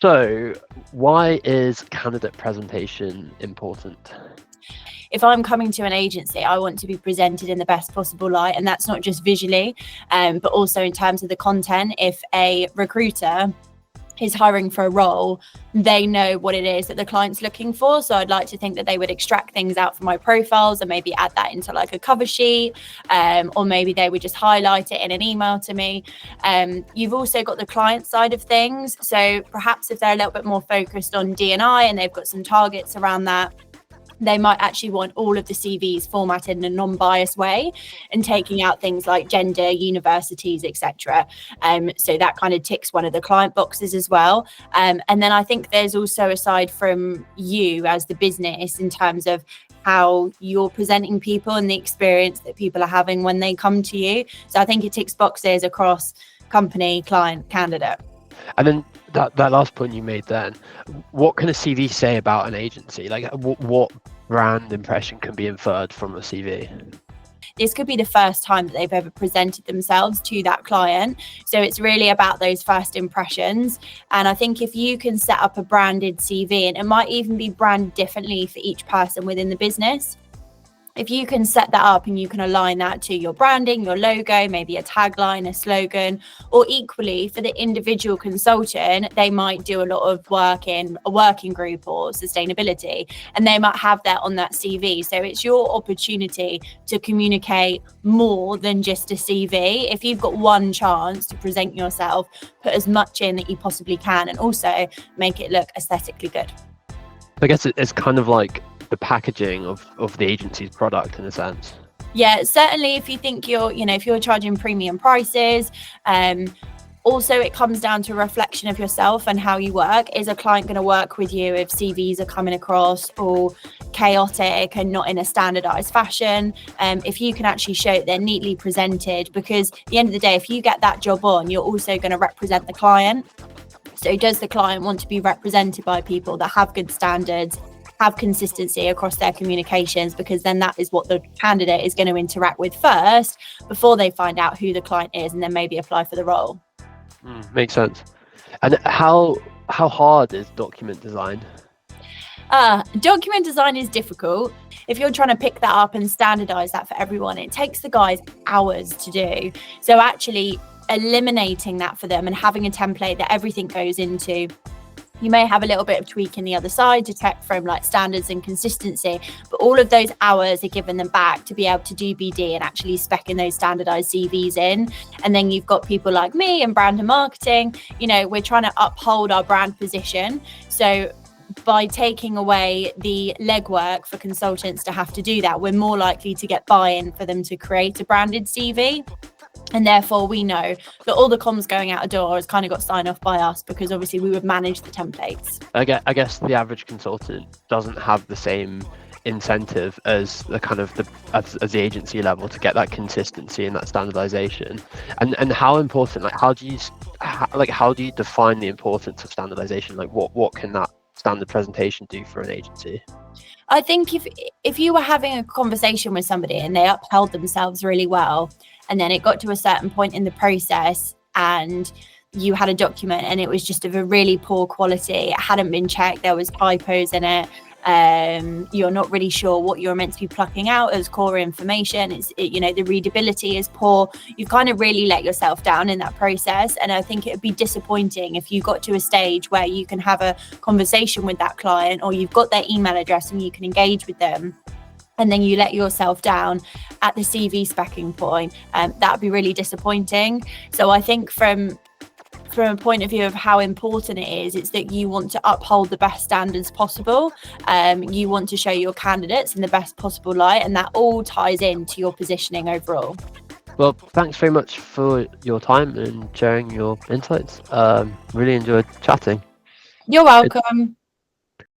So why is candidate presentation important? If I'm coming to an agency, I want to be presented in the best possible light, and that's not just visually, but also in terms of the content. If a recruiter is hiring for a role, they know what it is that the client's looking for. So I'd like to think that they would extract things out from my profiles and maybe add that into like a cover sheet, or maybe they would just highlight it in an email to me. You've also got the client side of things. So perhaps if they're a little bit more focused on D&I and they've got some targets around that, they might actually want all of the CVs formatted in a non-biased way and taking out things like gender, universities, etc. So that kind of ticks one of the client boxes as well. And then I think there's also, aside from you as the business, in terms of how you're presenting people and the experience that people are having when they come to you. So I think it ticks boxes across company, client, candidate. And then that last point you made then, what can a CV say about an agency? Like what brand impression can be inferred from a CV? This could be the first time that they've ever presented themselves to that client. So it's really about those first impressions. And I think if you can set up a branded CV, and it might even be branded differently for each person within the business, if you can set that up and you can align that to your branding, your logo, maybe a tagline, a slogan, or equally for the individual consultant, they might do a lot of work in a working group or sustainability, and they might have that on that CV. So it's your opportunity to communicate more than just a CV. If you've got one chance to present yourself, put as much in that you possibly can, and also make it look aesthetically good. I guess it's kind of like the packaging of the agency's product in a sense. Yeah, certainly if you think if you're charging premium prices, also it comes down to a reflection of yourself and how you work. Is a client going to work with you if CVs are coming across all chaotic and not in a standardized fashion? If you can actually show that they're neatly presented, because at the end of the day, if you get that job on, you're also going to represent the client. So does the client want to be represented by people that have good standards, have consistency across their communications? Because then that is what the candidate is going to interact with first before they find out who the client is and then maybe apply for the role. Makes sense. And how hard is document design? Document design is difficult. If you're trying to pick that up and standardize that for everyone, it takes the guys hours to do. So actually eliminating that for them and having a template that everything goes into. You may have a little bit of tweak in the other side to check from like standards and consistency, but all of those hours are given them back to be able to do BD and actually spec in those standardized CVs in. And then you've got people like me and brand and marketing, we're trying to uphold our brand position. So by taking away the legwork for consultants to have to do that, we're more likely to get buy-in for them to create a branded CV. And therefore, we know that all the comms going out the door has kind of got signed off by us, because obviously we would manage the templates. I guess the average consultant doesn't have the same incentive as as the agency level to get that consistency and that standardization. And how important, how do you define the importance of standardization? Like what can that standard presentation do for an agency? I think if you were having a conversation with somebody and they upheld themselves really well, and then it got to a certain point in the process and you had a document and it was just of a really poor quality, it hadn't been checked, there was typos in it, you're not really sure what you're meant to be plucking out as core information, the readability is poor, you've kind of really let yourself down in that process. And I think it would be disappointing if you got to a stage where you can have a conversation with that client, or you've got their email address and you can engage with them, and then you let yourself down at the CV speccing point. That would be really disappointing. So I think from a point of view of how important it is, it's that you want to uphold the best standards possible. You want to show your candidates in the best possible light, and that all ties into your positioning overall. Well, thanks very much for your time and sharing your insights. Really enjoyed chatting. You're welcome.